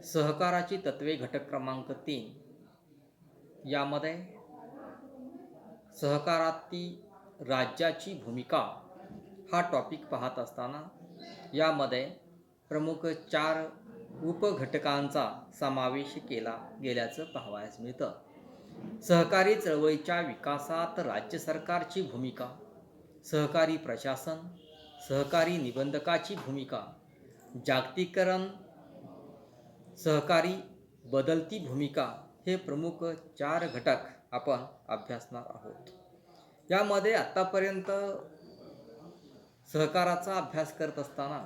सहकाराची तत्वे घटक क्रमांक 3 यामध्ये सहकारातील राज्याची भूमिका हा टॉपिक पाहत असताना यामध्ये प्रमुख 4 उपघटकांचा समावेश केला गेल्याचं पाहावयास मिळतं. सहकारी चळवळीच्या विकासात राज्य सरकारची भूमिका, सहकारी प्रशासन, सहकारी निबंधकाची भूमिका, जागतिकीकरण, सहकारी बदलती भूमिका हे प्रमुख 4 घटक आपण अभ्यासणार आहोत. यामध्ये आतापर्यंत सहकाराचा अभ्यास करत असताना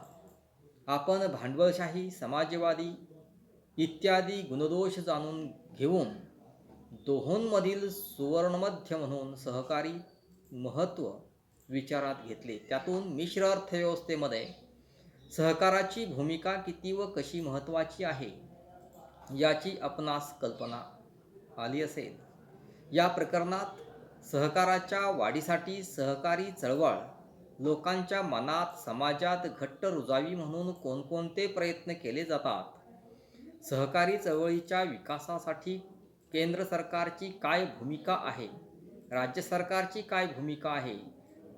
आपण भांडवलशाही, समाजवादी इत्यादी गुणदोष जाणून घेऊन दोहोंमधील सुवर्णमध्य म्हणून सहकारी महत्त्व विचारात घेतले. त्यातून मिश्र अर्थव्यवस्थेमध्ये सहकाराची भूमिका किती व कशी महत्त्वाची आहे याची आपणास कल्पना आली असेल. या प्रकरणात सहकाराच्या वाढीसाठी सहकारी चळवळ लोकांच्या मनात, समाजात घट्ट रुजावी म्हणून कोणकोणते प्रयत्न केले जातात, सहकारी चळवळीच्या विकासासाठी केंद्र सरकारची काय भूमिका आहे, राज्य सरकारची काय भूमिका आहे,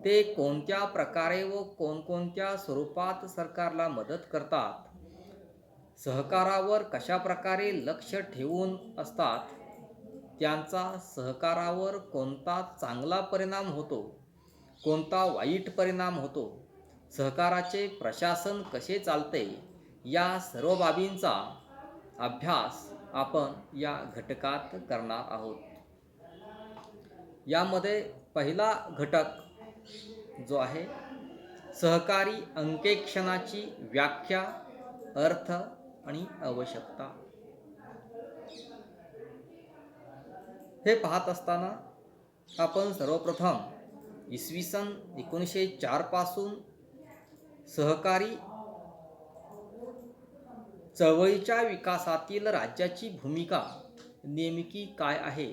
ते कोणत्या प्रकारे व कोणकोणत्या स्वरूपात सरकारला मदत करतात, सहकारावर कशा प्रकारे लक्ष ठेवून असतात, त्यांचा सहकारावर कोणता चांगला परिणाम होतो, कोणता वाईट परिणाम होतो, सहकाराचे प्रशासन कसे चालते, या सर्व बाबींचा अभ्यास आपण या घटकात करणार आहोत. यामध्ये पहिला घटक जो आहे सहकारी अंकेक्षणाची व्याख्या, अर्थ आणि आवश्यकता. हे पाहत असताना आपण सर्वप्रथम इसवी सन 1904 पासून सहकारी चळवळीच्या विकासातील राज्याची भूमिका नेमकी काय आहे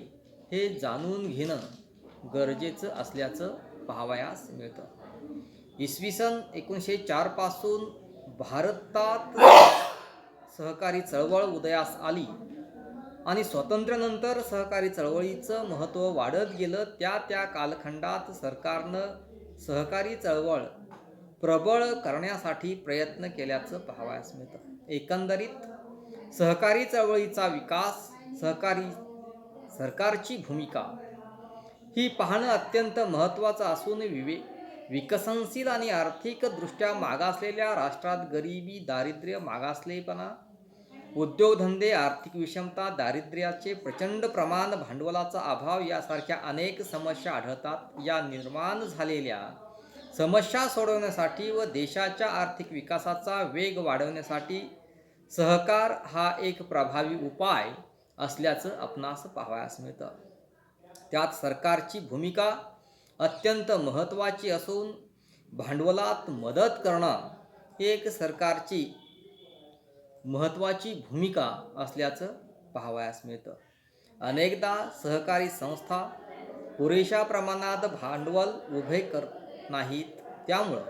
हे जाणून घेणं गरजेचं असल्याचं पाहावयास मिळतं. इसवी सन 1904 पासून भारतात सहकारी चळवळ उदयास आली आणि स्वातंत्र्यानंतर सहकारी चळवळीचं महत्त्व वाढत गेलं. त्या कालखंडात सरकारनं सहकारी चळवळ प्रबळ करण्यासाठी प्रयत्न केल्याचं पाहावयास मिळतं. एकंदरीत सहकारी चळवळीचा विकास, सरकारची भूमिका ही पाहणं अत्यंत महत्त्वाचं असून विकसनशील आणि आर्थिकदृष्ट्या मागासलेल्या राष्ट्रात गरिबी, दारिद्र्य, मागासलेपणा, उद्योगधंदे, आर्थिक विषमता, दारिद्र्याचे प्रचंड प्रमाण, भांडवलाचा अभाव यासारख्या अनेक समस्या आढळतात. या निर्माण झालेल्या समस्या सोडवण्यासाठी व देशाच्या आर्थिक विकासाचा वेग वाढवण्यासाठी सहकार हा एक प्रभावी उपाय असल्याचं आपणास पाहावयास मिळतं. त्यात सरकारची भूमिका अत्यंत महत्त्वाची असून भांडवलात मदत करणं एक सरकारची महत्त्वाची भूमिका असल्याचं पाहावयास मिळतं. अनेकदा सहकारी संस्था पुरेशा प्रमाणात भांडवल उभे करत नाहीत, त्यामुळं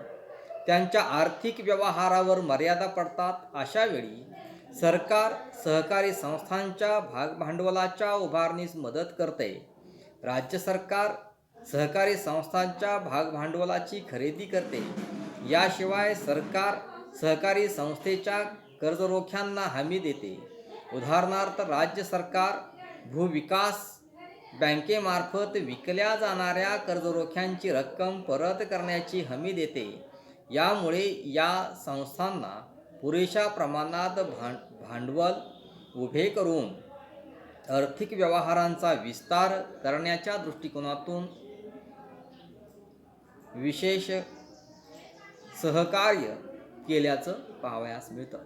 त्यांच्या आर्थिक व्यवहारावर मर्यादा पडतात. अशा वेळी सरकार सहकारी संस्थांच्या भागभांडवलाच्या उभारणीस मदत करते. राज्य सरकार सहकारी संस्थांच्या भागभांडवलाची खरेदी करते. याशिवाय सरकार सहकारी संस्थेच्या कर्जरोख्यांना हमी देते. उदाहरणार्थ, राज्य सरकार भूविकास बँकेमार्फत विकल्या जाणाऱ्या कर्जरोख्यांची रक्कम परत करण्याची हमी देते. यामुळे या संस्थांना पुरेशा प्रमाणात भांडवल उभे करून आर्थिक व्यवहारांचा विस्तार करण्याच्या दृष्टिकोनातून विशेष सहकार्य केल्याचं पाहावयास मिळतं.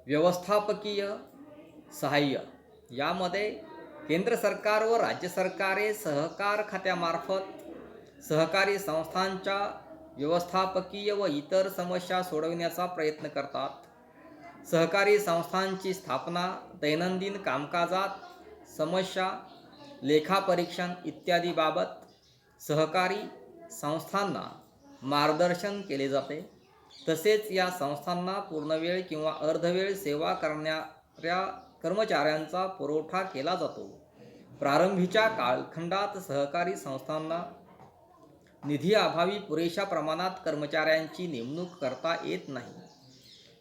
व्यवस्थापकीय सहाय्य यामध्ये केंद्र सरकार व राज्य सरकारे सहकार खात्यामार्फत सहकारी संस्थांच्या व्यवस्थापकीय व इतर समस्या सोडविण्याचा प्रयत्न करतात. सहकारी संस्थांची स्थापना, दैनंदिन कामकाजात समस्या, लेखापरीक्षण इत्यादी बाबत सहकारी संस्थांना मार्गदर्शन केले जाते. तसेच या संस्थांना पूर्णवेळ किंवा अर्धवेळ सेवा करणाऱ्या कर्मचाऱ्यांचा पुरवठा केला जातो. प्रारंभीच्या कालखंडात सहकारी संस्थांना निधीअभावी पुरेशा प्रमाणात कर्मचाऱ्यांची नेमणूक करता येत नाही.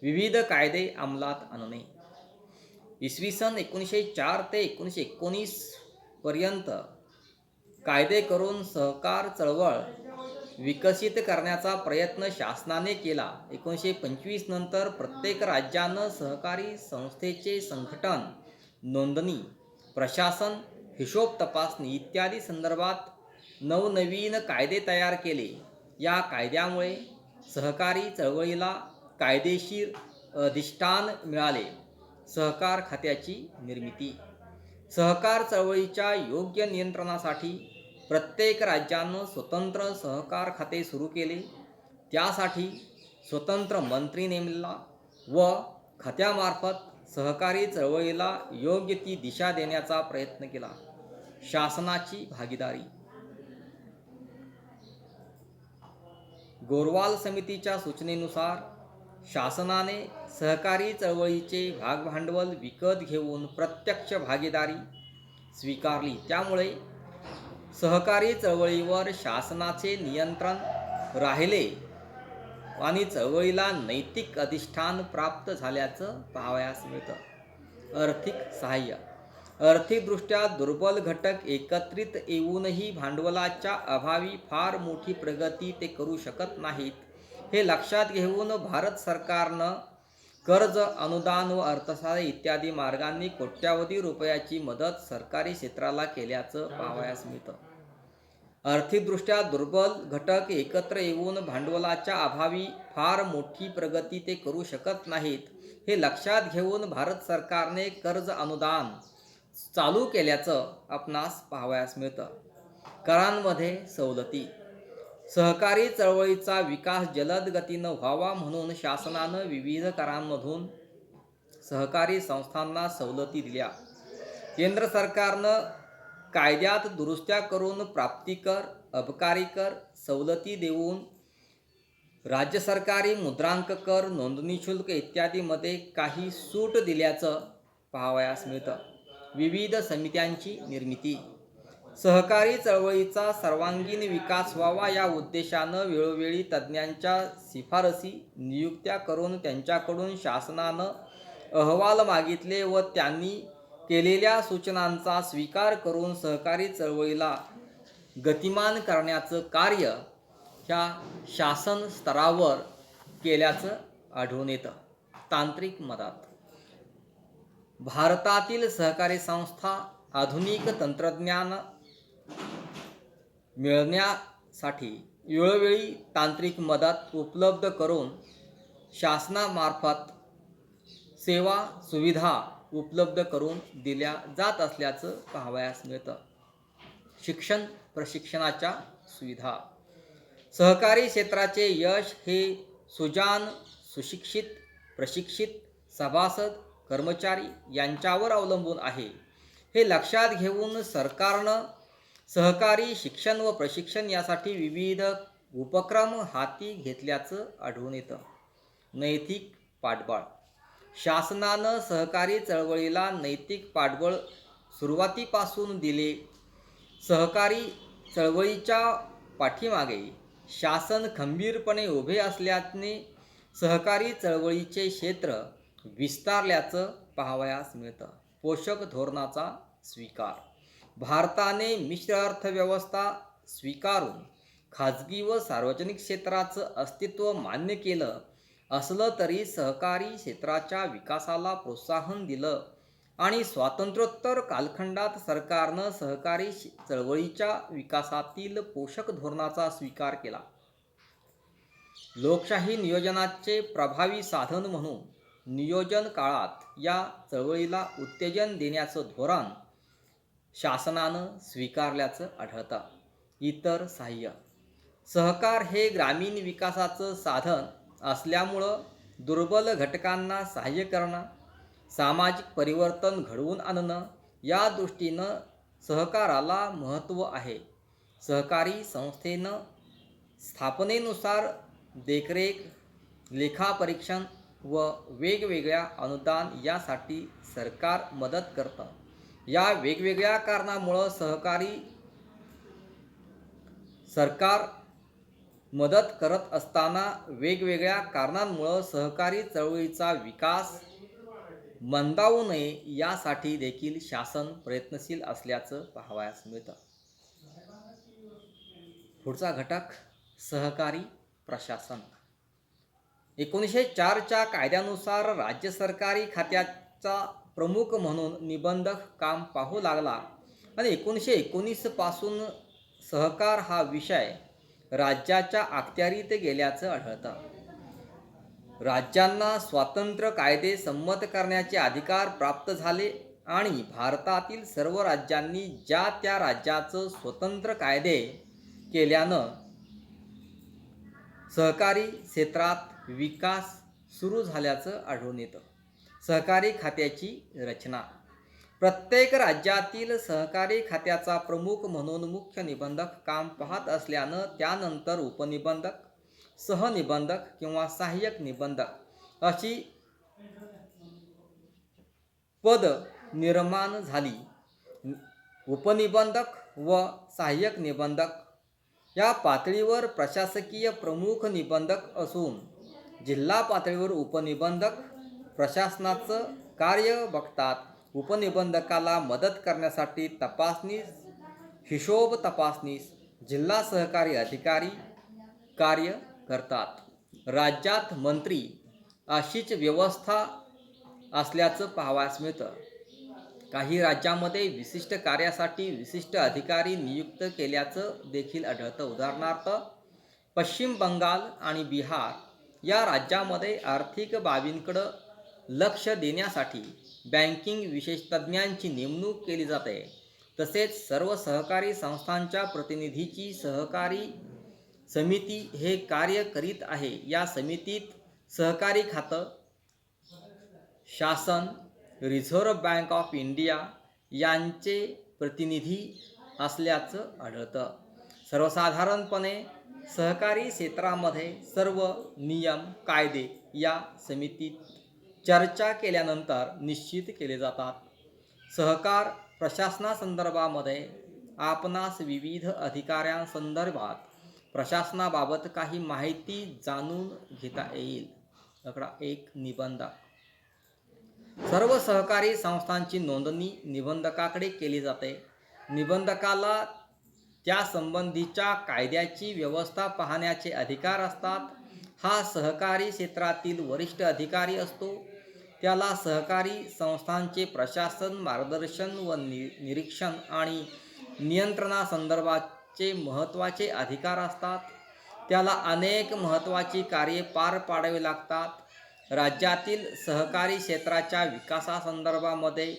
विविध कायदे अंमलात आणणे. इसवी सन 1904 ते 1919 पर्यंत कायदे करून सहकार चळवळ विकसित करण्याचा प्रयत्न शासनाने केला. 1925 नंतर प्रत्येक राज्यानं सहकारी संस्थेचे संघटन, नोंदणी, प्रशासन, हिशोब तपासणी इत्यादी संदर्भात नवनवीन कायदे तयार केले. या कायद्यामुळे सहकारी चळवळीला कायदेशीर अधिष्ठान मिळाले. सहकार खात्याची निर्मिती. सहकार चळवळीच्या योग्य नियंत्रणासाठी प्रत्येक राज्यानं स्वतंत्र सहकार खाते सुरू केले. त्यासाठी स्वतंत्र मंत्री नेमला व खात्यामार्फत सहकारी चळवळीला योग्य ती दिशा देण्याचा प्रयत्न केला. शासनाची भागीदारी. गोरवाल समितीच्या सूचनेनुसार शासनाने सहकारी चळवळीचे भागभांडवल विकत घेऊन प्रत्यक्ष भागीदारी स्वीकारली. त्यामुळे सहकारी चळवळीवर शासनाचे नियंत्रण राहिले आणि चळवळीला नैतिक अधिष्ठान प्राप्त झाल्याचं पाहावयास मिळतं. आर्थिक सहाय्य. आर्थिकदृष्ट्या दुर्बल घटक एकत्रित येऊनही भांडवलाच्या अभावी फार मोठी प्रगती ते करू शकत नाहीत. हे लक्षात घेऊन भारत सरकारनं कर्ज, अनुदान व अर्थसहाय्य इत्यादी मार्गांनी कोट्यावधी रुपयाची मदत सरकारी क्षेत्राला केल्याचं पाहावयास मिळतं. आर्थिकदृष्ट्या दुर्बल घटक एकत्र येऊन भांडवलाच्या अभावी फार मोठी प्रगती ते करू शकत नाहीत. हे लक्षात घेऊन भारत सरकारने कर्ज, अनुदान चालू केल्याचं आपणास पाहावयास मिळतं. करांमध्ये सवलती. सहकारी चळवळीचा विकास जलद गतीनं व्हावा म्हणून शासनानं विविध करांमधून सहकारी संस्थांना सवलती दिल्या. केंद्र सरकारनं कायद्यात दुरुस्त्या करून प्राप्तिकर, अबकारी कर सवलती देऊन राज्य सरकारी मुद्रांक कर, नोंदणी शुल्क इत्यादीमध्ये काही सूट दिल्याचं पाहावयास मिळतं. विविध समित्यांची निर्मिती. सहकारी चळवळीचा सर्वांगीण विकास व्हावा या उद्देशानं वेळोवेळी तज्ज्ञांच्या शिफारसी नियुक्त्या करून त्यांच्याकडून शासनानं अहवाल मागितले व त्यांनी केलेल्या सूचनांचा स्वीकार करून सहकारी चळवळीला गतिमान करण्याचं कार्य ह्या शासन स्तरावर केल्याचं आढळून येतं. तांत्रिक मदत. भारतातील सहकारी संस्था आधुनिक तंत्रज्ञान मिळवण्यासाठी वेळोवेळी तांत्रिक मदत उपलब्ध करून शासनामार्फत सेवा सुविधा उपलब्ध करून दिल्या जात असल्याचं पाहावयास मिळतं. शिक्षण, प्रशिक्षणाच्या सुविधा. सहकारी क्षेत्राचे यश हे सुजाण, सुशिक्षित, प्रशिक्षित सभासद, कर्मचारी यांच्यावर अवलंबून आहे. हे लक्षात घेऊन सरकारनं सहकारी शिक्षण व प्रशिक्षण यासाठी विविध उपक्रम हाती घेतल्याचं आढळून येतं. नैतिक पाठबळ. शासनानं सहकारी चळवळीला नैतिक पाठबळ सुरुवातीपासून दिले. सहकारी चळवळीच्या पाठीमागे शासन खंबीरपणे उभे असल्याने सहकारी चळवळीचे क्षेत्र विस्तारल्याचं पाहावयास मिळतं. पोषक धोरणाचा स्वीकार. भारताने मिश्र अर्थव्यवस्था स्वीकारून खाजगी व सार्वजनिक क्षेत्राचं अस्तित्व मान्य केलं असलं तरी सहकारी क्षेत्राच्या विकासाला प्रोत्साहन दिलं आणि स्वातंत्र्योत्तर कालखंडात सरकारनं सहकारी चळवळीच्या विकासातील पोषक धोरणाचा स्वीकार केला. लोकशाही नियोजनाचे प्रभावी साधन म्हणून नियोजन काळात या चळवळीला उत्तेजन देण्याचं धोरण शासनानं स्वीकारल्याचं आढळतं. इतर सहाय्य. सहकार हे ग्रामीण विकासाचं साधन असल्यामुळं दुर्बल घटकांना सहाय्य करणं, सामाजिक परिवर्तन घडवून आणणं या दृष्टीनं सहकाराला महत्त्व आहे. सहकारी संस्थेनं स्थापनेनुसार देखरेख, लेखापरीक्षण व वेगवेगळ्या अनुदान यासाठी सरकार मदत करतं. या वेगवेगळ्या कारणामुळं सरकार मदत करत असताना वेगवेगळ्या कारणांमुळं सहकारी चळवळीचा विकास मंदावू नये यासाठी देखील शासन प्रयत्नशील असल्याचं पाहावयास मिळतं. पुढचा घटक सहकारी प्रशासन. 1904च्या कायद्यानुसार राज्य सरकारी खात्याचा प्रमुख म्हणून निबंधक काम पाहू लागला आणि 1919 पासून सहकार हा विषय राज्याच्या अखत्यारीत गेल्याचं आढळतं. राज्यांना स्वतंत्र कायदे संमत करण्याचे अधिकार प्राप्त झाले आणि भारतातील सर्व राज्यांनी ज्या त्या राज्याचं स्वतंत्र कायदे केल्यानं सहकारी क्षेत्रात विकास सुरू झाल्याचं आढळून येतं. सहकारी खात्याची रचना. प्रत्येक राज्यातील सहकारी खात्याचा प्रमुख म्हणून मुख्य निबंधक काम पाहत असल्यानं त्यानंतर उपनिबंधक, सहनिबंधक किंवा सहाय्यक निबंधक अशी पद निर्माण झाली. उपनिबंधक व सहाय्यक निबंधक या पातळीवर प्रशासकीय प्रमुख निबंधक असून जिल्हा पातळीवर उपनिबंधक प्रशासनाचं कार्य बघतात. उपनिबंधकाला मदत करण्यासाठी तपासनीस, हिशोब तपासनीस जिल्हा सहकारी अधिकारी कार्य करतात. राज्यात मंत्री अशीच व्यवस्था असल्याचं पाहावयास मिळतं. काही राज्यामध्ये विशिष्ट कार्यासाठी विशिष्ट अधिकारी नियुक्त केल्याचं देखील आढळतं. उदाहरणार्थ पश्चिम बंगाल आणि बिहार या राज्यामध्ये आर्थिक बाबींकडं लक्ष देण्यासाठी बँकिंग विशेषज्ञांची नेमणूक केली जाते. तसेच सर्व सहकारी संस्थांच्या प्रतिनिधीची सहकारी समिती हे कार्य करीत आहे. या समितीत सहकारी खातं, शासन, रिझर्व्ह बँक ऑफ इंडिया यांचे प्रतिनिधी असल्याचं आढळतं. सर्वसाधारणपणे सहकारी क्षेत्रामध्ये सर्व नियम कायदे या समितीत चर्चा केल्यानंतर निश्चित केले जातात. सहकार प्रशासनासंदर्भामध्ये आपणास विविध अधिकाऱ्यांसंदर्भात प्रशासनाबाबत काही माहिती जाणून घेता येईल. आकडा 1 निबंधक. सर्व सहकारी संस्थांची नोंदणी निबंधकाकडे केली जाते. निबंधकाला त्या संबंधीच्या कायद्याची व्यवस्था पाहण्याचे अधिकार असतात. हा सहकारी क्षेत्रातील वरिष्ठ अधिकारी असतो. त्याला सहकारी संस्थांचे प्रशासन, मार्गदर्शन व निरीक्षण आणि नियंत्रणासंदर्भाचे महत्त्वाचे अधिकार असतात. त्याला अनेक महत्त्वाची कार्ये पार पाडावी लागतात. राज्यातील सहकारी क्षेत्राच्या विकासासंदर्भामध्ये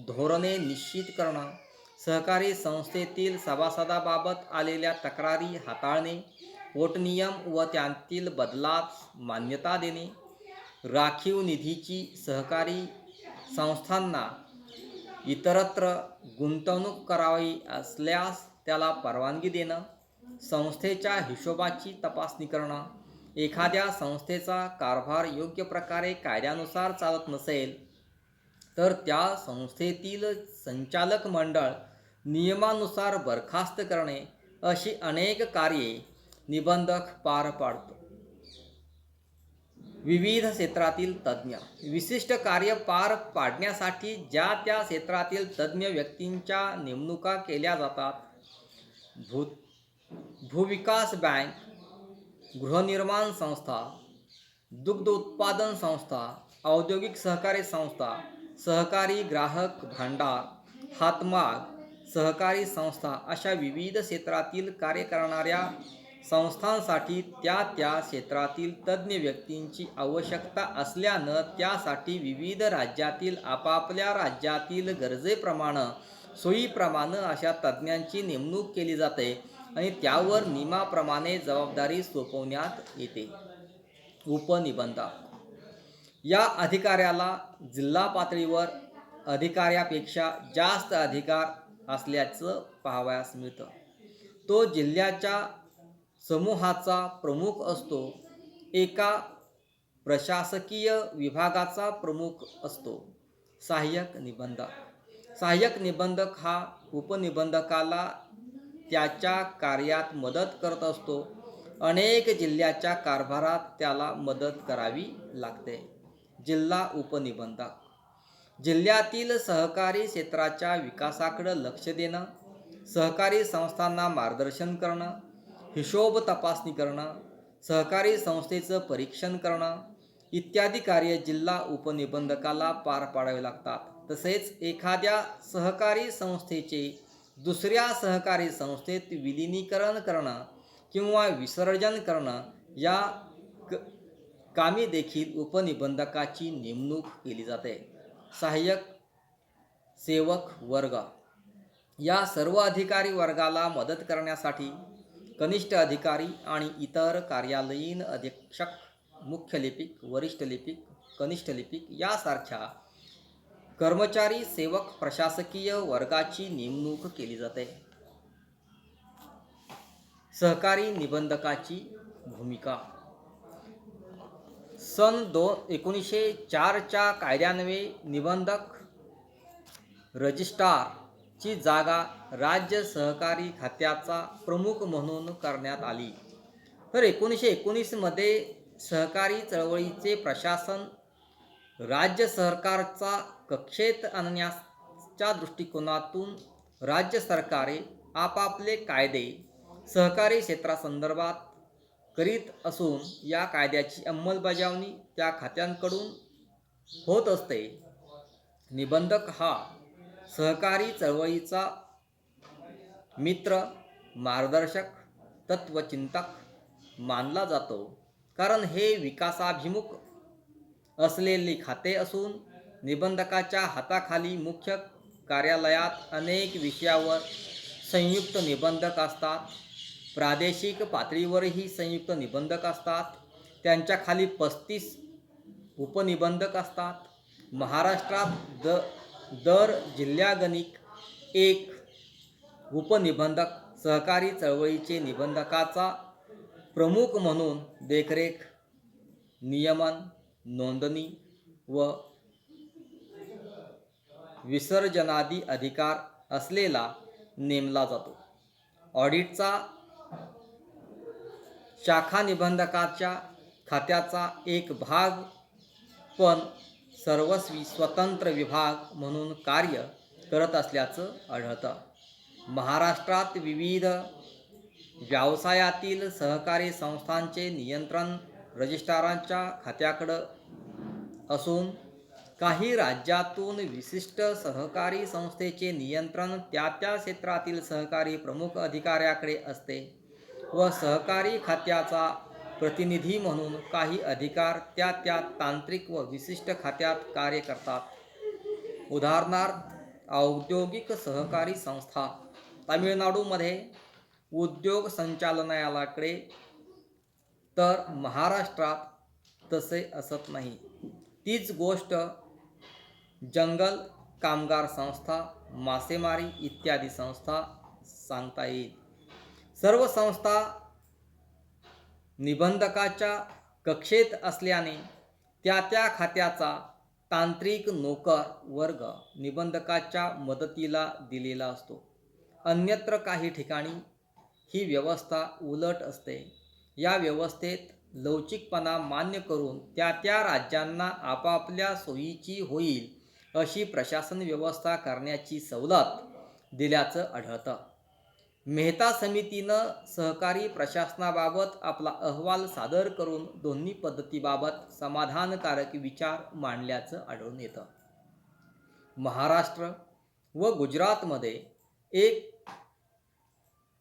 धोरणे निश्चित करणं, सहकारी संस्थेतील सभासदांबाबत आलेल्या तक्रारी हाताळणे, पोटनियम व त्यातील बदलास मान्यता देणे, राखीव निधीची सहकारी संस्थांना इतरत्र गुंतवणूक करावी असल्यास त्याला परवानगी देणं, संस्थेच्या हिशोबाची तपासणी करणं, एखाद्या संस्थेचा कारभार योग्य प्रकारे कायद्यानुसार चालत नसेल तर त्या संस्थेतील संचालक मंडळ नियमानुसार बरखास्त करणे अशी अनेक कार्ये निबंधक पार पाडतो. विविध क्षेत्रातील तज्ज्ञ. विशिष्ट कार्य पार पाडण्यासाठी ज्या त्या क्षेत्रातील तज्ज्ञ व्यक्तींच्या नेमणुका केल्या जातात. भूविकास बँक, गृहनिर्माण संस्था, दुग्ध उत्पादन संस्था, औद्योगिक सहकारी संस्था, सहकारी ग्राहक भांडार, हातमाग सहकारी संस्था अशा विविध क्षेत्रातील कार्य करणाऱ्या संस्थांसाठी त्या त्या क्षेत्रातील तज्ज्ञ व्यक्तींची आवश्यकता असल्यानं त्यासाठी विविध राज्यातील आपापल्या राज्यातील गरजेप्रमाणे, सोयीप्रमाणे अशा तज्ज्ञांची नेमणूक केली जाते आणि त्यावर नियमाप्रमाणे जबाबदारी सोपवण्यात येते. उपनिबंधक. या अधिकाऱ्याला जिल्हा पातळीवर अधिकाऱ्यापेक्षा जास्त अधिकार असल्याचं पाहावयास मिळतं. तो जिल्ह्याच्या समूहाचा प्रमुख असतो. एका प्रशासकीय विभागाचा प्रमुख असतो. सहाय्यक निबंधक. सहाय्यक निबंधक हा उपनिबंधकाला त्याच्या कार्यात मदत करत असतो. अनेक जिल्ह्याच्या कारभारात त्याला मदत करावी लागते. जिल्हा उपनिबंधक. जिल्ह्यातील सहकारी क्षेत्राच्या विकासाकडे लक्ष देणं, सहकारी संस्थांना मार्गदर्शन करणं, हिशोब तपासणी करणं, सहकारी संस्थेचं परीक्षण करणं इत्यादी कार्य जिल्हा उपनिबंधकाला पार पाडावे लागतात. तसेच एखाद्या सहकारी संस्थेचे दुसऱ्या सहकारी संस्थेत विलिनीकरण करणं किंवा विसर्जन करणं या कामी देखील उपनिबंधकाची नेमणूक केली जाते. सहाय्यक सेवक वर्ग. या सर्व अधिकारी वर्गाला मदत करण्यासाठी कनिष्ठ अधिकारी आणि इतर कार्यालयीन अधीक्षक, मुख्य लिपिक, वरिष्ठ लिपिक, कनिष्ठ लिपिक यासारख्या कर्मचारी सेवक प्रशासकीय वर्गाची नेमणूक केली जाते. सहकारी निबंधकाची भूमिका. सन 1904च्या कायद्यान्वये निबंधक रजिस्ट्रारची जागा राज्य सहकारी खात्याचा प्रमुख म्हणून करण्यात आली. तर 1919 मध्ये सहकारी चळवळीचे प्रशासन राज्य सरकारचा कक्षेत आणण्याच्या दृष्टिकोनातून राज्य सरकारे आपापले कायदे सहकारी क्षेत्रासंदर्भात करीत असून या कायद्याची अंमलबजावणी त्या खात्यांकडून होत असते. निबंधक हा सहकारी चळवळीचा मित्र, मार्गदर्शक, तत्वचिंतक मानला जातो, कारण हे विकासाभिमुख असलेले खाते असून निबंधकाच्या हाताखाली मुख्य कार्यालयात अनेक विषयावर संयुक्त निबंधक असतात. प्रादेशिक पातळीवरही संयुक्त निबंधक असतात. त्यांच्या खाली 35 उपनिबंधक असतात. महाराष्ट्रात दर जिल्ह्यागणिक एक उपनिबंधक सहकारी चळवळीचे निबंधकाचा प्रमुख म्हणून देखरेख, नियमन, नोंदणी व विसर्जनादी अधिकार असलेला नेमला जातो. ऑडिटचा शाखा निबंधकाच्या खात्याचा एक भाग पण सर्वस्वी स्वतंत्र विभाग म्हणून कार्य करत असल्याचं आढळतं. महाराष्ट्रात विविध व्यवसायातील सहकारी संस्थांचे नियंत्रण रजिस्ट्रारांच्या खात्याकडे असून काही राज्यातून विशिष्ट सहकारी संस्थेचे नियंत्रण त्या क्षेत्रातील सहकारी प्रमुख अधिकाऱ्याकडे असते व सहकारी खात्याचा प्रतिनिधी म्हणून काही अधिकार त्या तांत्रिक व विशिष्ट खात्यात कार्य करतात. उदाहरणार्थ औद्योगिक सहकारी संस्था तामिळनाडूमध्ये उद्योग संचालनालयाकडे, तर महाराष्ट्रात तसे असत नाही. तीच गोष्ट जंगल कामगार संस्था, मासेमारी इत्यादी संस्था सांगता येईल. सर्व संस्था निबंधकाच्या कक्षेत असल्याने त्या खात्याचा तांत्रिक नोकर वर्ग निबंधकाच्या मदतीला दिलेला असतो. अन्यत्र काही ठिकाणी ही व्यवस्था उलट असते. या व्यवस्थेत लवचिकपणा मान्य करून त्या राज्यांना आपापल्या सोयीची होईल अशी प्रशासन व्यवस्था करण्याची सवलत दिल्याचं आढळतं. मेहता समितीनं सहकारी प्रशासनाबाबत आपला अहवाल सादर करून दोन्ही पद्धतीबाबत समाधानकारक विचार मांडल्याचं आढळून येतं. महाराष्ट्र व गुजरातमध्ये एक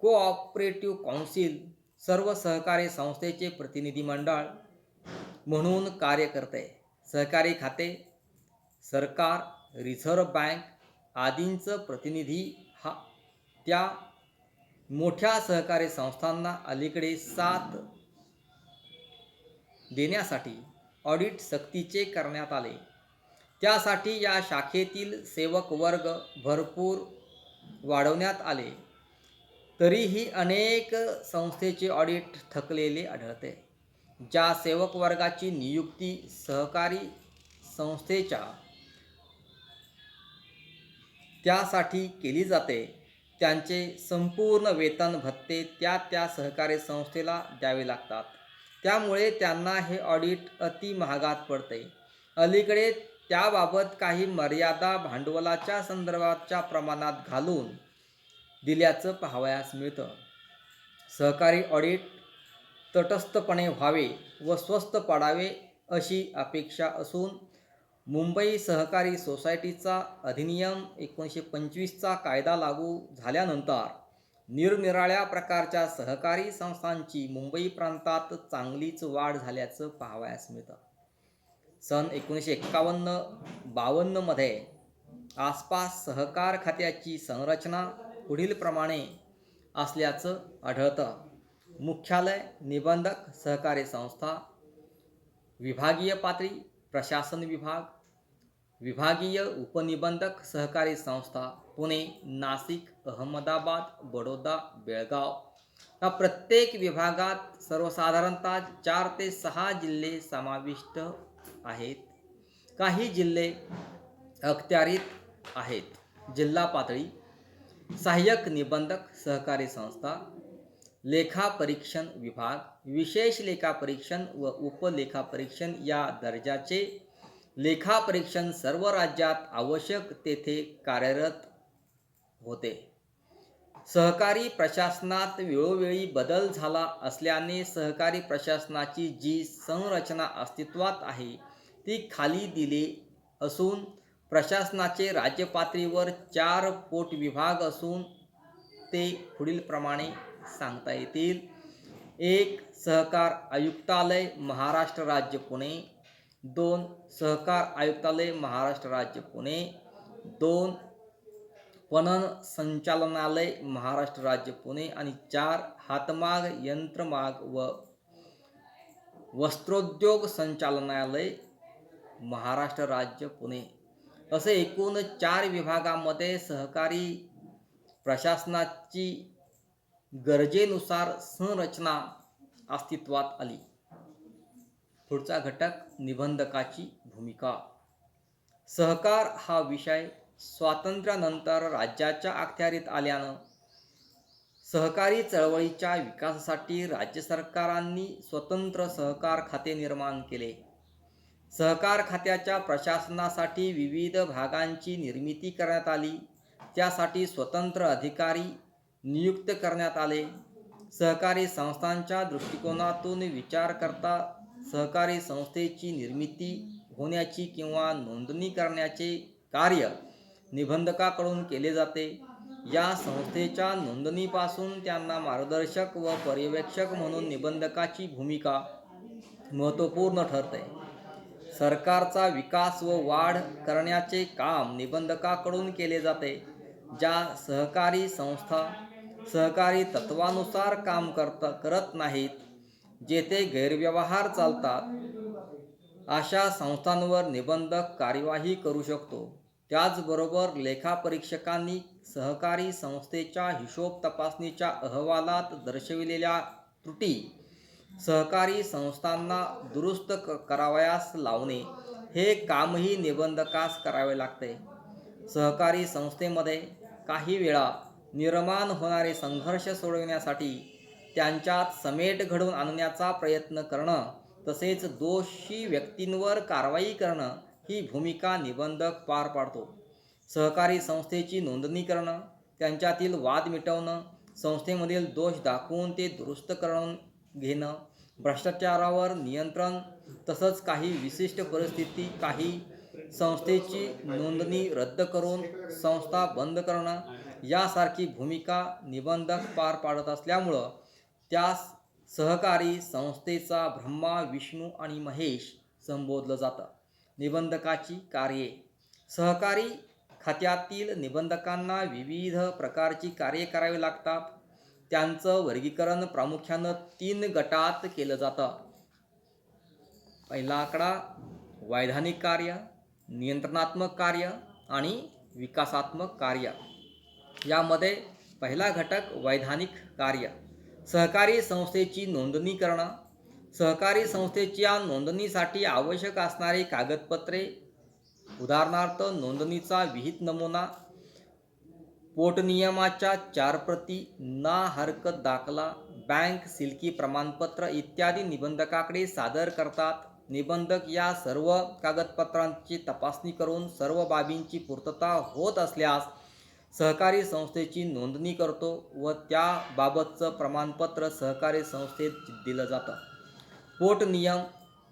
कोऑपरेटिव्ह काउन्सिल सर्व सहकारी संस्थेचे प्रतिनिधिमंडळ म्हणून कार्य करते. सहकारी खाते, सरकार, रिझर्व्ह बँक आदींचं प्रतिनिधी त्या मोठ्या सहकारी संस्थांना अलीकडे साथ देण्यासाठी ऑडिट सक्तीचे करण्यात आले. त्यासाठी या शाखेतील सेवक वर्ग भरपूर वाढवण्यात आले. तरीही अनेक संस्थेचे ऑडिट थकलेले आढळते. ज्या सेवक वर्गाची नियुक्ती सहकारी संस्थेच्या त्यासाठी केली जाते त्यांचे संपूर्ण वेतन भत्ते त्या सहकारी संस्थेला द्यावे लागतात. त्यामुळे त्यांना हे ऑडिट अति महागात पडते. अलीकडे त्याबाबत काही मर्यादा भांडवलाच्या संदर्भाच्या प्रमाणात घालून दिल्याचं पाहावयास मिळतं. सहकारी ऑडिट तटस्थपणे व्हावे व स्वस्त पडावे अशी अपेक्षा असून मुंबई सहकारी सोसायटीचा अधिनियम 1925चा कायदा लागू झाल्यानंतर निरनिराळ्या प्रकारच्या सहकारी संस्थांची मुंबई प्रांतात चांगलीच वाढ झाल्याचं पाहावयास मिळतं. सन 1951-52 मध्ये आसपास सहकार खात्याची संरचना पुढीलप्रमाणे असल्याचं आढळतं. मुख्यालय निबंधक सहकारी संस्था, विभागीय पातळी प्रशासन विभाग, विभागीय उपनिबंधक सहकारी संस्था पुणे, नाशिक, अहमदाबाद, बडोदा, बेळगाव. या प्रत्येक विभागात सर्वसाधारणतः 4 ते 6 जिल्हे समाविष्ट आहेत. काही जिल्हे अखत्यारीत आहेत. जिल्हा पातळी सहाय्यक निबंधक सहकारी संस्था, लेखापरीक्षण विभाग, विशेष लेखापरीक्षण व उपलेखापरीक्षण या दर्जाचे लेखापरीक्षण सर्व राज्यात आवश्यक तेथे कार्यरत होते. सहकारी प्रशासनात वेळोवेळी बदल झाला असल्याने सहकारी प्रशासनाची जी संरचना अस्तित्वात आहे ती खाली दिली असून प्रशासनाचे राज्यपातळीवर 4 पोटविभाग असून ते पुढीलप्रमाणे सांगता येतील. 1. सहकार आयुक्तालय महाराष्ट्र राज्य पुणे. 2. सहकार आयुक्तालय महाराष्ट्र राज्य पुणे. 2. पणन संचालनालय महाराष्ट्र राज्य पुणे. आणि 4. हातमाग, यंत्रमाग व वस्त्रोद्योग संचालनालय महाराष्ट्र राज्य पुणे. असे एकूण 4 विभागांमध्ये सहकारी प्रशासनाची गरजेनुसार संरचना अस्तित्वात आली. पुढचा घटक निबंधकाची भूमिका. सहकार हा विषय स्वातंत्र्यानंतर राज्याच्या अखत्यारीत आल्यानं सहकारी चळवळीच्या विकासासाठी राज्य सरकारांनी स्वतंत्र सहकार खाते निर्माण केले. सहकार खात्याच्या प्रशासनासाठी विविध भागांची निर्मिती करण्यात आली. त्यासाठी स्वतंत्र अधिकारी नियुक्त करण्यात आले. सहकारी संस्थांच्या दृष्टिकोनातून विचार करता सहकारी संस्थेची निर्मिती होण्याची किंवा नोंदणी करण्याचे कार्य निबंधकाकडून केले जाते. या संस्थेच्या नोंदणीपासून त्यांना मार्गदर्शक व पर्यवेक्षक म्हणून निबंधकाची भूमिका महत्त्वपूर्ण ठरते. सरकारचा विकास व वाढ करण्याचे काम निबंधकाकडून केले जाते. ज्या सहकारी संस्था सहकारी तत्वानुसार काम करत नाहीत, जेथे गैरव्यवहार चालतात, अशा संस्थांवर निबंधक कार्यवाही करू शकतो. त्याचबरोबर लेखापरीक्षकांनी सहकारी संस्थेच्या हिशोब तपासणीच्या अहवालात दर्शविलेल्या त्रुटी सहकारी संस्थांना दुरुस्त करावयास लावणे हे कामही निबंधकास करावे लागते. सहकारी संस्थेमध्ये काही वेळा निर्माण होणारे संघर्ष सोडविण्यासाठी त्यांच्यात समेट घडवून आणण्याचा प्रयत्न करणं तसेच दोषी व्यक्तींवर कारवाई करणं ही भूमिका निबंधक पार पाडतो. सहकारी संस्थेची नोंदणी करणं, त्यांच्यातील वाद मिटवणं, संस्थेमधील दोष दाखवून ते दुरुस्त करून घेणं, भ्रष्टाचारावर नियंत्रण तसंच काही विशिष्ट परिस्थिती काही संस्थेची नोंदणी रद्द करून संस्था बंद करणं यासारखी भूमिका निबंधक पार पाडत असल्यामुळं त्यास सहकारी संस्थेचा ब्रह्मा, विष्णू आणि महेश संबोधलं जातं. निबंधकाची कार्ये. सहकारी खात्यातील निबंधकांना विविध प्रकारची कार्ये करावी लागतात. त्यांचं वर्गीकरण प्रामुख्यानं 3 गटात केलं जातं. पहिला आकडा वैधानिक कार्य, नियंत्रणात्मक कार्य आणि विकासात्मक कार्य. यामध्ये पहिला घटक वैधानिक कार्य. सहकारी संस्थेची नोंदणी करणं, सहकारी संस्थेच्या नोंदणीसाठी आवश्यक असणारी कागदपत्रे, उदाहरणार्थ नोंदणीचा विहित नमुना, पोटनियमाच्या 4 प्रती, ना हरकत दाखला, बँक सिल्की प्रमाणपत्र इत्यादी निबंधकाकडे सादर करतात. निबंधक या सर्व कागदपत्रांची तपासणी करून सर्व बाबींची पूर्तता होत असल्यास सहकारी संस्थेची नोंदणी करतो व त्याबाबतचं प्रमाणपत्र सहकारी संस्थेत दिलं जातं. पोटनियम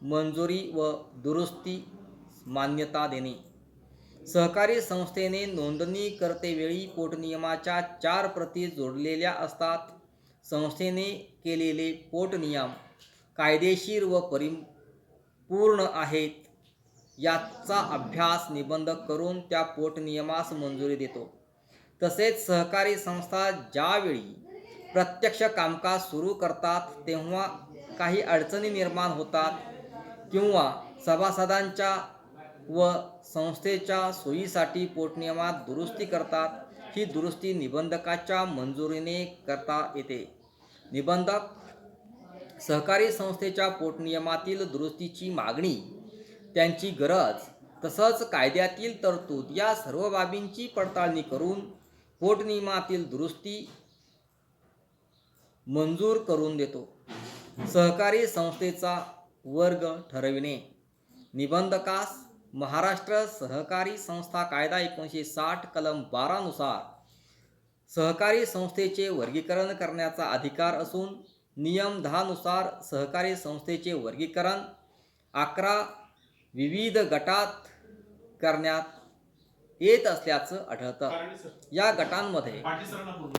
मंजुरी व दुरुस्ती मान्यता देणे. सहकारी संस्थेने नोंदणी करतेवेळी पोटनियमाच्या 4 प्रती जोडलेल्या असतात. संस्थेने केलेले पोटनियम कायदेशीर व परिपूर्ण आहेत याचा अभ्यास निबंधक करून त्या पोटनियमास मंजुरी देतो. तसेच सहकारी संस्था ज्यावेळी प्रत्यक्ष कामकाज सुरू करतात तेव्हा काही अडचणी निर्माण होतात किंवा सभासदांच्या व संस्थेच्या सोयीसाठी पोटनियमात दुरुस्ती करतात. ही दुरुस्ती निबंधकाच्या मंजुरीने करता येते. निबंधक सहकारी संस्थेच्या पोटनियमातील दुरुस्तीची मागणी, त्यांची गरज तसंच कायद्यातील तरतूद या सर्व बाबींची पडताळणी करून पोटनियमातील दुरुस्ती मंजूर करून देतो. सहकारी संस्थेचा वर्ग ठरविणे. निबंधकास महाराष्ट्र सहकारी संस्था कायदा 1960 कलम 12 नुसार सहकारी संस्थेचे वर्गीकरण करण्याचा अधिकार असून नियम 10 नुसार सहकारी संस्थेचे वर्गीकरण 11 विविध गटात करण्यात येत असल्याचं आढळतं. या गटांमध्ये